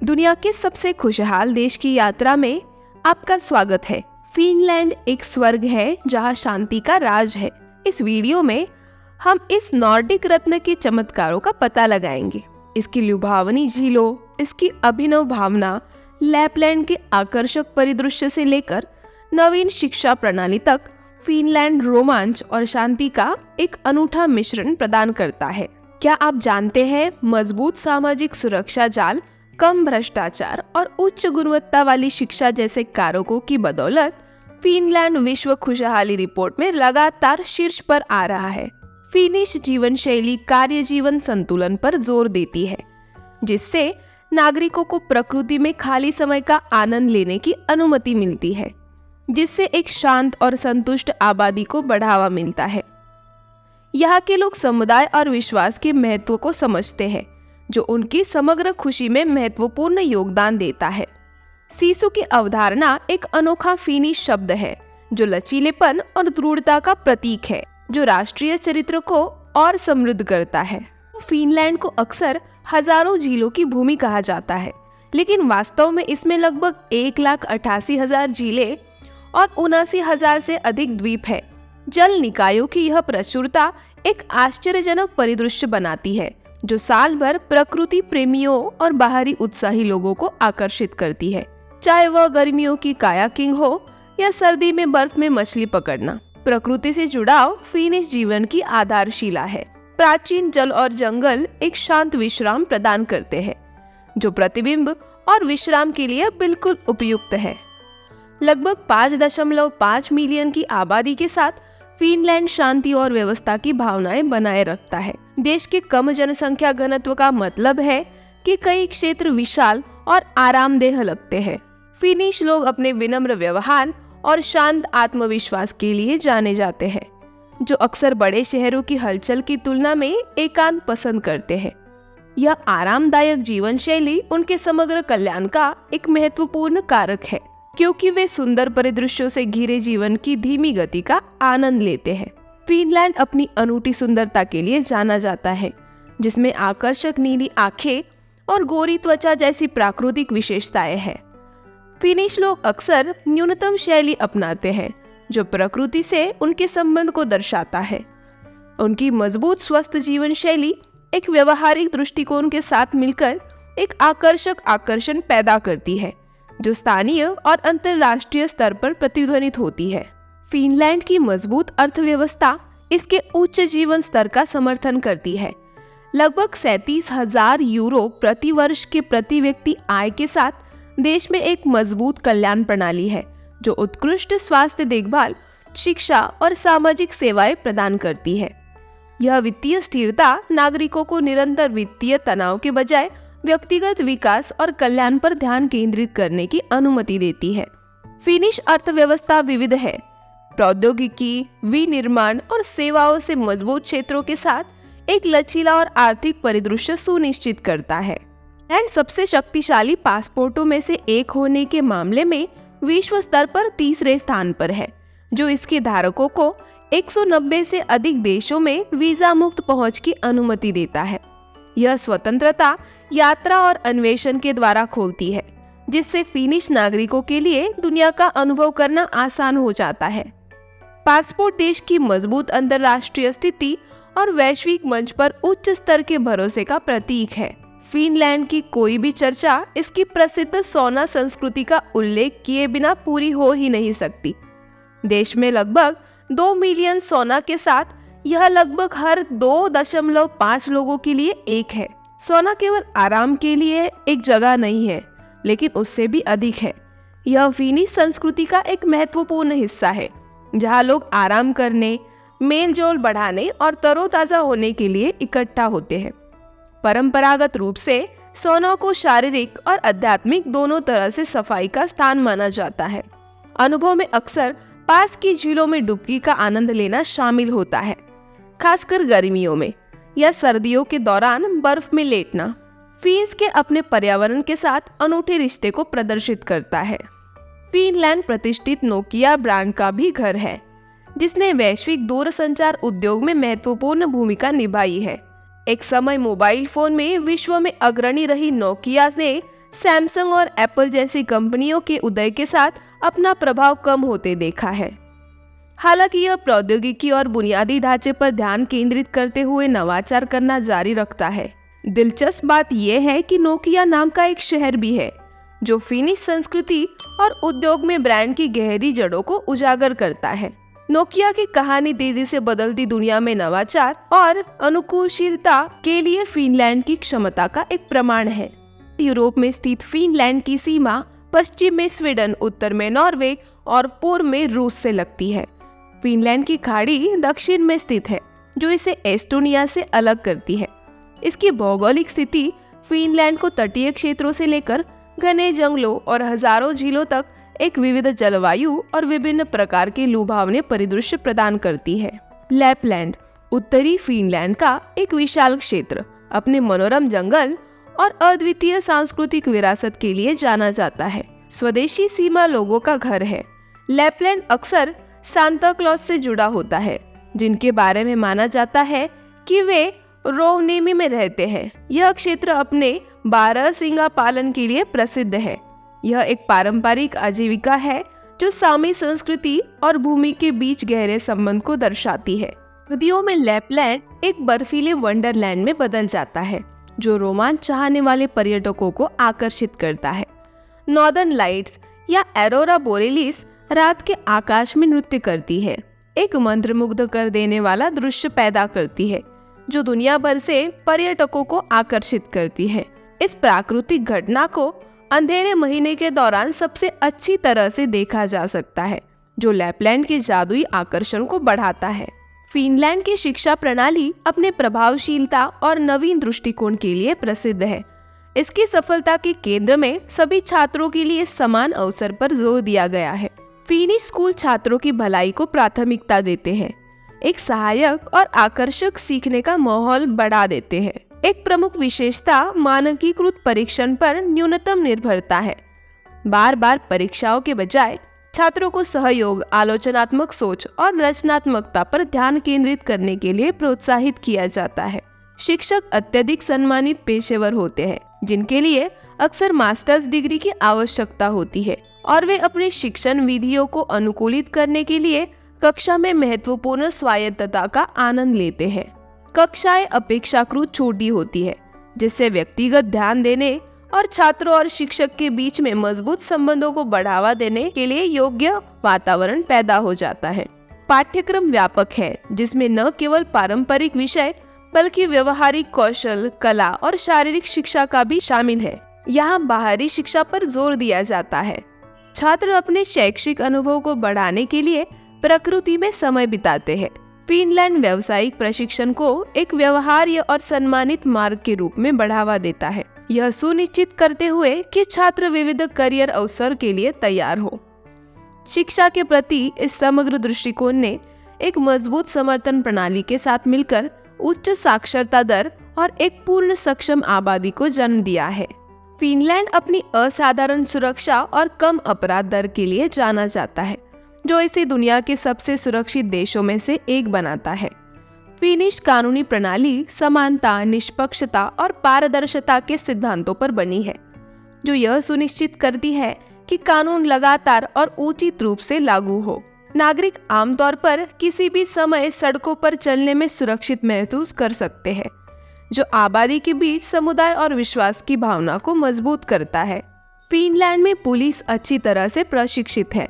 दुनिया के सबसे खुशहाल देश की यात्रा में आपका स्वागत है। फिनलैंड एक स्वर्ग है जहां शांति का राज है। इस वीडियो में हम इस नॉर्डिक रत्न के चमत्कारों का पता लगाएंगे, इसकी लुभावनी झीलों, इसकी अभिनव भावना, लैपलैंड के आकर्षक परिदृश्य से लेकर नवीन शिक्षा प्रणाली तक फिनलैंड रोमांच और शांति का एक अनूठा मिश्रण प्रदान करता है। क्या आप जानते हैं, मजबूत सामाजिक सुरक्षा जाल, कम भ्रष्टाचार और उच्च गुणवत्ता वाली शिक्षा जैसे कारकों की बदौलत फिनलैंड विश्व खुशहाली रिपोर्ट में लगातार शीर्ष पर आ रहा है। फिनिश जीवन शैली कार्य जीवन संतुलन पर जोर देती है, जिससे नागरिकों को प्रकृति में खाली समय का आनंद लेने की अनुमति मिलती है, जिससे एक शांत और संतुष्ट आबादी को बढ़ावा मिलता है। यहाँ के लोग समुदाय और विश्वास के महत्व को समझते हैं, जो उनकी समग्र खुशी में महत्वपूर्ण योगदान देता है। सीसू की अवधारणा एक अनोखा फिनिश शब्द है, जो लचीलेपन और दृढ़ता का प्रतीक है, जो राष्ट्रीय चरित्र को और समृद्ध करता है। फिनलैंड को अक्सर हजारों झीलों की भूमि कहा जाता है, लेकिन वास्तव में इसमें लगभग 1,88,000 झीलें और 79,000 से अधिक द्वीप है। जल निकायों की यह प्रचुरता एक आश्चर्यजनक परिदृश्य बनाती है, जो साल भर प्रकृति प्रेमियों और बाहरी उत्साही लोगों को आकर्षित करती है। चाहे वह गर्मियों की कायाकिंग हो या सर्दी में बर्फ में मछली पकड़ना, प्रकृति से जुड़ाव फिनिश जीवन की आधारशिला है। प्राचीन जल और जंगल एक शांत विश्राम प्रदान करते हैं, जो प्रतिबिंब और विश्राम के लिए बिल्कुल उपयुक्त है। लगभग 5.5 मिलियन की आबादी के साथ फिनलैंड शांति और व्यवस्था की भावनाएं बनाए रखता है। देश के कम जनसंख्या घनत्व का मतलब है कि कई क्षेत्र विशाल और आरामदेह लगते हैं। फिनिश लोग अपने विनम्र व्यवहार और शांत आत्मविश्वास के लिए जाने जाते हैं, जो अक्सर बड़े शहरों की हलचल की तुलना में एकांत पसंद करते हैं। यह आरामदायक जीवन शैली उनके समग्र कल्याण का एक महत्वपूर्ण कारक है, क्योंकि वे सुंदर परिदृश्यों से घिरे जीवन की धीमी गति का आनंद लेते हैं। फिनलैंड अपनी अनूठी सुंदरता के लिए जाना जाता है, जिसमें आकर्षक नीली आंखें और गोरी त्वचा जैसी प्राकृतिक विशेषताएं हैं। फिनिश लोग अक्सर न्यूनतम शैली अपनाते हैं, जो प्रकृति से उनके संबंध को दर्शाता है। उनकी मजबूत स्वस्थ जीवन शैली एक व्यवहारिक दृष्टिकोण के साथ मिलकर एक आकर्षक आकर्षण पैदा करती है, जो स्थानीय और अंतर्राष्ट्रीय स्तर पर प्रतिध्वनित होती है। फिनलैंड की मजबूत अर्थव्यवस्था इसके उच्च जीवन स्तर का समर्थन करती है। लगभग 37,000 यूरो प्रति वर्ष के प्रति व्यक्ति आय के साथ देश में एक मजबूत कल्याण प्रणाली है, जो उत्कृष्ट स्वास्थ्य देखभाल, शिक्षा और सामाजिक सेवाएं प्रदान करती है। यह वित्तीय स्थिरता नागरिकों को निरंतर वित्तीय तनाव के बजाय व्यक्तिगत विकास और कल्याण पर ध्यान केंद्रित करने की अनुमति देती है। फिनिश अर्थव्यवस्था विविध है, प्रौद्योगिकी, विनिर्माण और सेवाओं से मजबूत क्षेत्रों के साथ एक लचीला और आर्थिक परिदृश्य सुनिश्चित करता है। फिनलैंड सबसे शक्तिशाली पासपोर्टों में से एक होने के मामले में विश्व स्तर पर तीसरे स्थान पर है, जो इसके धारकों को 190 से अधिक देशों में वीजा मुक्त पहुंच की अनुमति देता है। यह स्वतंत्रता यात्रा और अन्वेषण के द्वारा खोलती है, जिससे फिनिश नागरिकों के लिए दुनिया का अनुभव करना आसान हो जाता है। पासपोर्ट देश की मजबूत अंतर्राष्ट्रीय स्थिति और वैश्विक मंच पर उच्च स्तर के भरोसे का प्रतीक है। फिनलैंड की कोई भी चर्चा इसकी प्रसिद्ध सौना संस्कृति का उल्लेख किए बिना पूरी हो ही नहीं सकती। देश में लगभग 2 मिलियन सौना के साथ यह लगभग हर 2.5 लोगों के लिए एक है। सौना केवल आराम के लिए एक जगह नहीं है, लेकिन उससे भी अधिक है। यह फिनिश संस्कृति का एक महत्वपूर्ण हिस्सा है, जहां लोग आराम करने, मेलजोल बढ़ाने और तरोताजा होने के लिए इकट्ठा होते हैं। परंपरागत रूप से सौना को शारीरिक और आध्यात्मिक दोनों तरह से सफाई का स्थान माना जाता है। अनुभव में अक्सर पास की झीलों में डुबकी का आनंद लेना शामिल होता है, खासकर गर्मियों में या सर्दियों के दौरान बर्फ में लेटना। फिन्स के अपने पर्यावरण के साथ अनूठे रिश्ते को प्रदर्शित करता है। फिनलैंड प्रतिष्ठित नोकिया ब्रांड का भी घर है, जिसने वैश्विक दूरसंचार उद्योग में महत्वपूर्ण भूमिका निभाई है। एक समय मोबाइल फोन में विश्व में अग्रणी रही नोकिया ने सैमसंग और एप्पल जैसी कंपनियों के उदय के साथ अपना प्रभाव कम होते देखा है। हालांकि यह प्रौद्योगिकी और बुनियादी ढांचे पर ध्यान केंद्रित करते हुए नवाचार करना जारी रखता है। दिलचस्प बात यह है कि नोकिया नाम का एक शहर भी है जो फिनिश संस्कृति और उद्योग में ब्रांड की गहरी जड़ों को उजागर करता है। नोकिया की कहानी तेजी से बदलती दुनिया में नवाचार और अनुकूलशीलता के लिए फिनलैंड की क्षमता का एक प्रमाण है। यूरोप में स्थित फिनलैंड की सीमा पश्चिम में स्वीडन, उत्तर में नॉर्वे और पूर्व में रूस से लगती है। फिनलैंड की खाड़ी दक्षिण में स्थित है जो इसे एस्टोनिया से अलग करती है। इसकी भौगोलिक स्थिति फिनलैंड को तटीय क्षेत्रों से लेकर घने जंगलों और हजारों झीलों तक एक विविध जलवायु और विभिन्न प्रकार के लुभावने परिदृश्य प्रदान करती है। लैपलैंड उत्तरी फिनलैंड का एक विशाल क्षेत्र अपने मनोरम जंगल और अद्वितीय सांस्कृतिक विरासत के लिए जाना जाता है। स्वदेशी सीमा लोगों का घर है। लैपलैंड अक्सर सांता क्लॉज से जुड़ा होता है, जिनके बारे में माना जाता है कि वे रोवनेमी में रहते हैं। यह क्षेत्र अपने 12 सिंगा पालन के लिए प्रसिद्ध है। यह एक पारंपरिक आजीविका है जो सामी संस्कृति और भूमि के बीच गहरे संबंध को दर्शाती है। सर्दियों में लैपलैंड एक बर्फीले वंडरलैंड में बदल जाता है जो रोमांच चाहने वाले पर्यटकों को आकर्षित करता है। नॉर्दर्न लाइट्स या एरोरा बोरेलिस रात के आकाश में नृत्य करती है, एक मंत्रमुग्ध कर देने वाला दृश्य पैदा करती है जो दुनिया भर से पर्यटकों को आकर्षित करती है। इस प्राकृतिक घटना को अंधेरे महीने के दौरान सबसे अच्छी तरह से देखा जा सकता है, जो लैपलैंड के जादुई आकर्षण को बढ़ाता है। फिनलैंड की शिक्षा प्रणाली अपने प्रभावशीलता और नवीन दृष्टिकोण के लिए प्रसिद्ध है। इसकी सफलता के केंद्र में सभी छात्रों के लिए समान अवसर पर जोर दिया गया है। फिनिश स्कूल छात्रों की भलाई को प्राथमिकता देते हैं, एक सहायक और आकर्षक सीखने का माहौल बढ़ा देते हैं। एक प्रमुख विशेषता मानकीकृत परीक्षण पर न्यूनतम निर्भरता है। बार बार परीक्षाओं के बजाय छात्रों को सहयोग, आलोचनात्मक सोच और रचनात्मकता पर ध्यान केंद्रित करने के लिए प्रोत्साहित किया जाता है। शिक्षक अत्यधिक सम्मानित पेशेवर होते हैं जिनके लिए अक्सर मास्टर्स डिग्री की आवश्यकता होती है और वे अपने शिक्षण विधियों को अनुकूलित करने के लिए कक्षा में महत्वपूर्ण स्वायत्तता का आनंद लेते हैं। कक्षाएं अपेक्षाकृत छोटी होती है जिससे व्यक्तिगत ध्यान देने और छात्रों और शिक्षक के बीच में मजबूत संबंधों को बढ़ावा देने के लिए योग्य वातावरण पैदा हो जाता है। पाठ्यक्रम व्यापक है जिसमें न केवल पारंपरिक विषय बल्कि व्यवहारिक कौशल, कला और शारीरिक शिक्षा का भी शामिल है। यहाँ बाहरी शिक्षा पर जोर दिया जाता है। छात्र अपने शैक्षिक अनुभव को बढ़ाने के लिए प्रकृति में समय बिताते हैं। फिनलैंड व्यावसायिक प्रशिक्षण को एक व्यवहार्य और सम्मानित मार्ग के रूप में बढ़ावा देता है, यह सुनिश्चित करते हुए कि छात्र विविध करियर अवसर के लिए तैयार हो। शिक्षा के प्रति इस समग्र दृष्टिकोण ने एक मजबूत समर्थन प्रणाली के साथ मिलकर उच्च साक्षरता दर और एक पूर्ण सक्षम आबादी को जन्म दिया है। फिनलैंड अपनी असाधारण सुरक्षा और कम अपराध दर के लिए जाना जाता है, जो इसे दुनिया के सबसे सुरक्षित देशों में से एक बनाता है। फिनिश कानूनी प्रणाली समानता, निष्पक्षता और पारदर्शिता के सिद्धांतों पर बनी है, जो यह सुनिश्चित करती है कि कानून लगातार और उचित रूप से लागू हो। नागरिक आमतौर पर किसी भी समय सड़कों पर चलने में सुरक्षित महसूस कर सकते हैं, जो आबादी के बीच समुदाय और विश्वास की भावना को मजबूत करता है। फिनलैंड में पुलिस अच्छी तरह से प्रशिक्षित है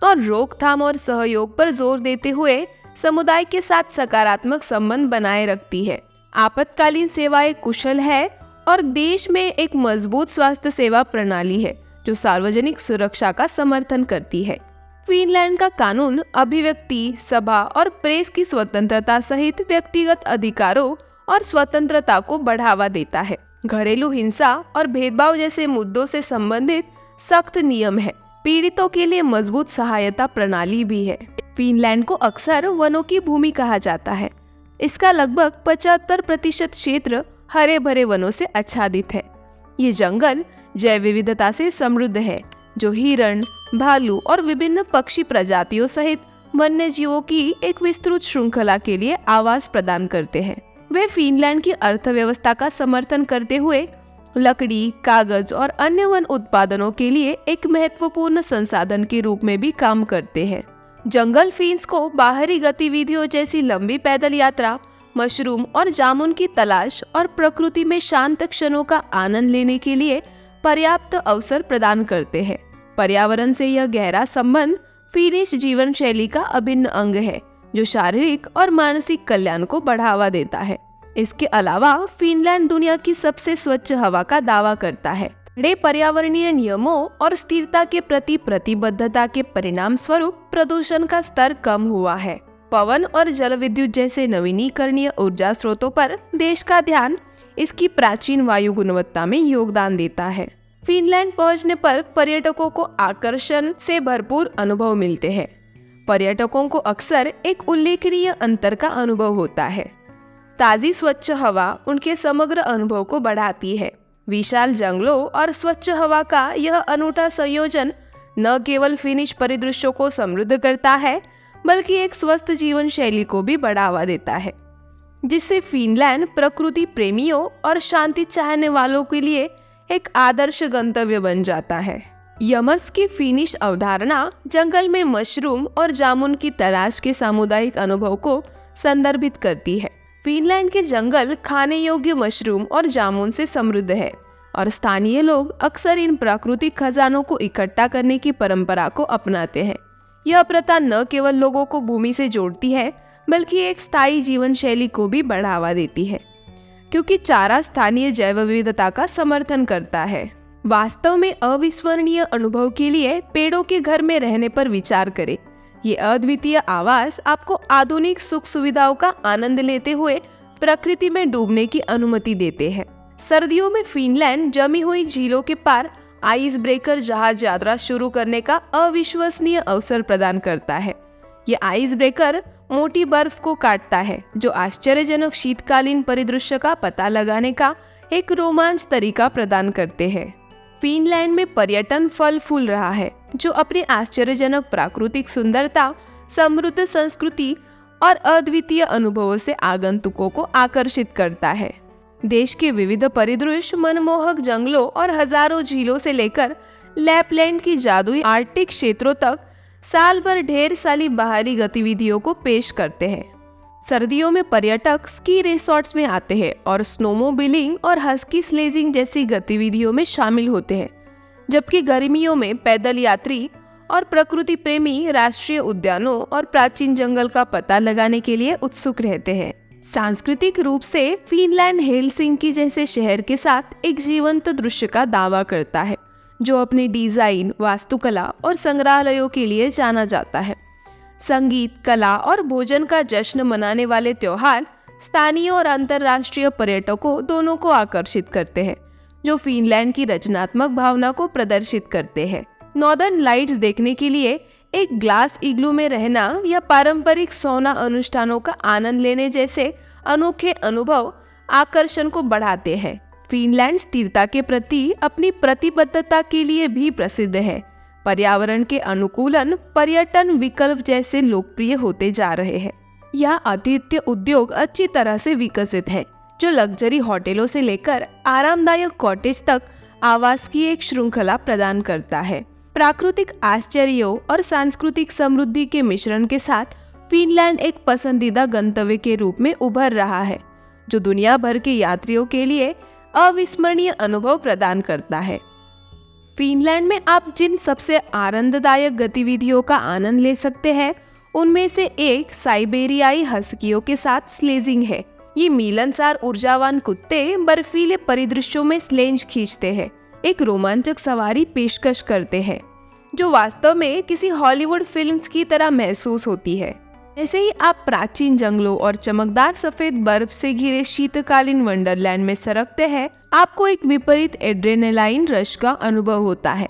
और रोकथाम और सहयोग पर जोर देते हुए समुदाय के साथ सकारात्मक संबंध बनाए रखती है। आपातकालीन सेवाएं कुशल है और देश में एक मजबूत स्वास्थ्य सेवा प्रणाली है जो सार्वजनिक सुरक्षा का समर्थन करती है। फिनलैंड का कानून अभिव्यक्ति, सभा और प्रेस की स्वतंत्रता सहित व्यक्तिगत अधिकारों और स्वतंत्रता को बढ़ावा देता है। घरेलू हिंसा और भेदभाव जैसे मुद्दों से संबंधित सख्त नियम है। पीड़ितों के लिए मजबूत सहायता प्रणाली भी है। फिनलैंड को अक्सर वनों की भूमि कहा जाता है। इसका लगभग 75% क्षेत्र हरे भरे वनों से आच्छादित है। ये जंगल जैव विविधता से समृद्ध है, जो हिरण, भालू और विभिन्न पक्षी प्रजातियों सहित वन्य जीवों की एक विस्तृत श्रृंखला के लिए आवास प्रदान करते हैं। वे फिनलैंड की अर्थव्यवस्था का समर्थन करते हुए लकड़ी, कागज और अन्य वन उत्पादनों के लिए एक महत्वपूर्ण संसाधन के रूप में भी काम करते हैं। जंगल फिन्स को बाहरी गतिविधियों जैसी लंबी पैदल यात्रा, मशरूम और जामुन की तलाश और प्रकृति में शांत क्षणों का आनंद लेने के लिए पर्याप्त अवसर प्रदान करते हैं। पर्यावरण से यह गहरा संबंध फिनिश जीवन शैली का अभिन्न अंग है, जो शारीरिक और मानसिक कल्याण को बढ़ावा देता है। इसके अलावा फिनलैंड दुनिया की सबसे स्वच्छ हवा का दावा करता है। कड़े पर्यावरणीय नियमों और स्थिरता के प्रति प्रतिबद्धता के परिणाम स्वरूप प्रदूषण का स्तर कम हुआ है। पवन और जल विद्युत जैसे नवीनीकरणीय ऊर्जा स्रोतों पर देश का ध्यान इसकी प्राचीन वायु गुणवत्ता में योगदान देता है। फिनलैंड पहुंचने पर पर्यटकों को आकर्षण से भरपूर अनुभव मिलते हैं। पर्यटकों को अक्सर एक उल्लेखनीय अंतर का अनुभव होता है। ताजी स्वच्छ हवा उनके समग्र अनुभव को बढ़ाती है। विशाल जंगलों और स्वच्छ हवा का यह अनूठा संयोजन न केवल फिनिश परिदृश्यों को समृद्ध करता है, बल्कि एक स्वस्थ जीवन शैली को भी बढ़ावा देता है, जिससे फिनलैंड प्रकृति प्रेमियों और शांति चाहने वालों के लिए एक आदर्श गंतव्य बन जाता है। यमस की फिनिश अवधारणा जंगल में मशरूम और जामुन की तलाश के सामुदायिक अनुभव को संदर्भित करती है। फिनलैंड के जंगल खाने योग्य मशरूम और जामुन से समृद्ध है और स्थानीय लोग अक्सर इन प्राकृतिक खजानों को इकट्ठा करने की परंपरा को अपनाते हैं। यह प्रथा न केवल लोगों को भूमि से जोड़ती है, बल्कि एक स्थायी जीवन शैली को भी बढ़ावा देती है, क्योंकि चारा स्थानीय जैव विविधता का समर्थन करता है। वास्तव में अविस्मरणीय अनुभव के लिए पेड़ों के घर में रहने पर विचार करें। ये अद्वितीय आवास आपको आधुनिक सुख सुविधाओं का आनंद लेते हुए प्रकृति में डूबने की अनुमति देते हैं। सर्दियों में फिनलैंड जमी हुई झीलों के पार आइस ब्रेकर जहाज यात्रा शुरू करने का अविश्वसनीय अवसर प्रदान करता है। ये आइस ब्रेकर मोटी बर्फ को काटता है, जो आश्चर्यजनक शीतकालीन परिदृश्य का पता लगाने का एक रोमांच तरीका प्रदान करते हैं। फिनलैंड में पर्यटन फल फूल रहा है, जो अपनी आश्चर्यजनक प्राकृतिक सुंदरता, समृद्ध संस्कृति और अद्वितीय अनुभवों से आगंतुकों को आकर्षित करता है। देश के विविध परिदृश्य, मनमोहक जंगलों और हजारों झीलों से लेकर लैपलैंड की जादुई आर्कटिक क्षेत्रों तक साल भर ढेर सारी बाहरी गतिविधियों को पेश करते हैं। सर्दियों में पर्यटक स्की रिसॉर्ट्स में आते हैं और स्नोमोबिलिंग और हस्की स्लेजिंग जैसी गतिविधियों में शामिल होते हैं, जबकि गर्मियों में पैदल यात्री और प्रकृति प्रेमी राष्ट्रीय उद्यानों और प्राचीन जंगल का पता लगाने के लिए उत्सुक रहते हैं। सांस्कृतिक रूप से फिनलैंड हेलसिंकी जैसे शहर के साथ एक जीवंत दृश्य का दावा करता है, जो अपने डिजाइन, वास्तुकला और संग्रहालयों के लिए जाना जाता है। संगीत, कला और भोजन का जश्न मनाने वाले त्योहार स्थानीय और अंतर्राष्ट्रीय पर्यटकों दोनों को आकर्षित करते हैं, जो फिनलैंड की रचनात्मक भावना को प्रदर्शित करते हैं। नॉर्दर्न लाइट्स देखने के लिए एक ग्लास इग्लू में रहना या पारंपरिक सौना अनुष्ठानों का आनंद लेने जैसे अनोखे अनुभव आकर्षण को बढ़ाते हैं। फिनलैंड स्थिरता के प्रति अपनी प्रतिबद्धता के लिए भी प्रसिद्ध है। पर्यावरण के अनुकूलन पर्यटन विकल्प जैसे लोकप्रिय होते जा रहे हैं। यह आतिथ्य उद्योग अच्छी तरह से विकसित है, जो लग्जरी होटलों से लेकर आरामदायक कॉटेज तक आवास की एक श्रृंखला प्रदान करता है। प्राकृतिक आश्चर्यों और सांस्कृतिक समृद्धि के मिश्रण के साथ फिनलैंड एक पसंदीदा गंतव्य के रूप में उभर रहा है, जो दुनिया भर के यात्रियों के लिए अविस्मरणीय अनुभव प्रदान करता है। फिनलैंड में आप जिन सबसे आनंददायक गतिविधियों का आनंद ले सकते हैं, उनमें से एक साइबेरियाई हस्कियों के साथ स्लेजिंग है। ये मिलनसार ऊर्जावान कुत्ते बर्फीले परिदृश्यों में स्लेंज खींचते हैं, एक रोमांचक सवारी पेशकश करते हैं, जो वास्तव में किसी हॉलीवुड फिल्म्स की तरह महसूस होती है। ऐसे ही आप प्राचीन जंगलों और चमकदार सफेद बर्फ से घिरे शीतकालीन वंडरलैंड में सरकते हैं, आपको एक विपरीत एड्रेनालाइन रश का अनुभव होता है।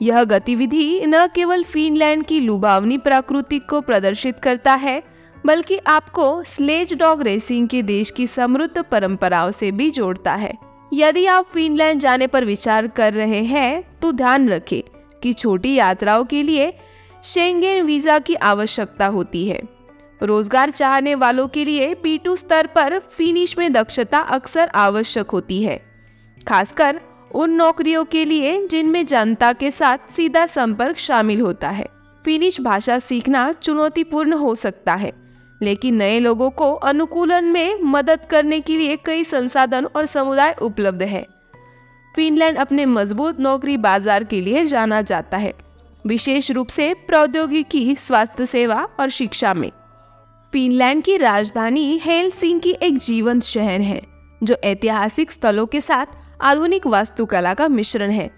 यह गतिविधि न केवल फिनलैंड की लुभावनी प्रकृति को प्रदर्शित करता है, बल्कि आपको स्लेज डॉग रेसिंग के देश की समृद्ध परंपराओं से भी जोड़ता है। यदि आप फिनलैंड जाने पर विचार कर रहे हैं, तो ध्यान रखें कि छोटी यात्राओं के लिए शेंगेन वीजा की आवश्यकता होती है। रोजगार चाहने वालों के लिए B2 स्तर पर फिनिश में दक्षता अक्सर आवश्यक होती है। खासकर उन नौकरियों के लिए जिनमें जनता के साथ सीधा संपर्क शामिल होता है। फिनिश भाषा सीखना चुनौतीपूर्ण हो सकता है, लेकिन नए लोगों को अनुकूलन में मदद करने के लिए कई संसाधन और समुदाय उपलब्ध है। फिनलैंड अपने मजबूत नौकरी बाजार के लिए जाना जाता है, विशेष रूप से प्रौद्योगिकी, स्वास्थ्य सेवा और शिक्षा में। फिनलैंड की राजधानी हेलसिंकी एक जीवंत शहर है जो ऐतिहासिक स्थलों के साथ आधुनिक वास्तुकला का मिश्रण है।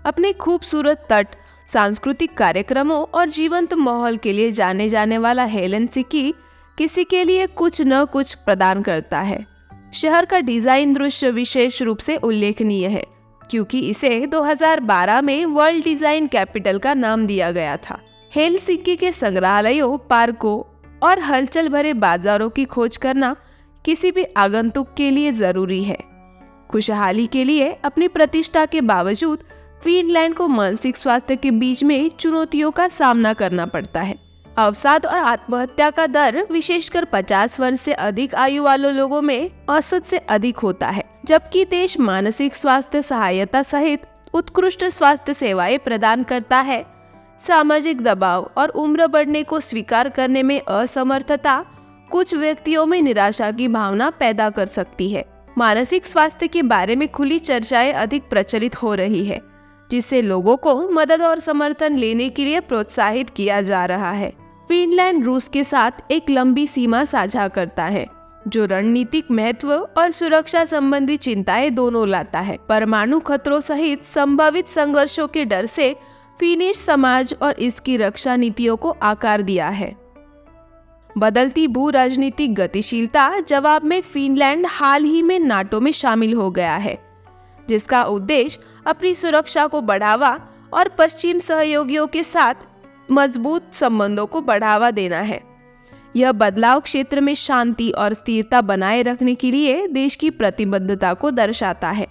अपने खूबसूरत तट, सांस्कृतिक कार्यक्रमों और जीवंत माहौल के लिए जाने जाने वाला हेलसिंकी किसी के लिए कुछ न कुछ प्रदान करता है। शहर का डिजाइन दृश्य विशेष रूप से उल्लेखनीय है, क्योंकि इसे 2012 में वर्ल्ड डिजाइन कैपिटल का नाम दिया गया था। हेलसिंकी के संग्रहालयों, पार्कों और हलचल भरे बाजारों की खोज करना किसी भी आगंतुक के लिए जरूरी है। खुशहाली के लिए अपनी प्रतिष्ठा के बावजूद फिनलैंड को मानसिक स्वास्थ्य के बीच में चुनौतियों का सामना करना पड़ता है। अवसाद और आत्महत्या का दर विशेषकर 50 वर्ष से अधिक आयु वाले लोगों में औसत से अधिक होता है, जबकि देश मानसिक स्वास्थ्य सहायता सहित उत्कृष्ट स्वास्थ्य सेवाएं प्रदान करता है। सामाजिक दबाव और उम्र बढ़ने को स्वीकार करने में असमर्थता कुछ व्यक्तियों में निराशा की भावना पैदा कर सकती है। मानसिक स्वास्थ्य के बारे में खुली चर्चाएं अधिक प्रचलित हो रही है, जिससे लोगों को मदद और समर्थन लेने के लिए प्रोत्साहित किया जा रहा है। फिनलैंड रूस के साथ एक लंबी सीमा साझा करता है, जो रणनीतिक महत्व और सुरक्षा संबंधी चिंताएं दोनों लाता है। परमाणु खतरों सहित संभावित संघर्षों के डर से फिनिश समाज और इसकी रक्षा नीतियों को आकार दिया है। बदलती भू राजनीतिक गतिशीलता जवाब में फिनलैंड हाल ही में नाटो में शामिल हो गया है, जिसका उद्देश्य अपनी सुरक्षा को बढ़ावा और पश्चिम सहयोगियों के साथ मजबूत संबंधों को बढ़ावा देना है। यह बदलाव क्षेत्र में शांति और स्थिरता बनाए रखने के लिए देश की प्रतिबद्धता को दर्शाता है।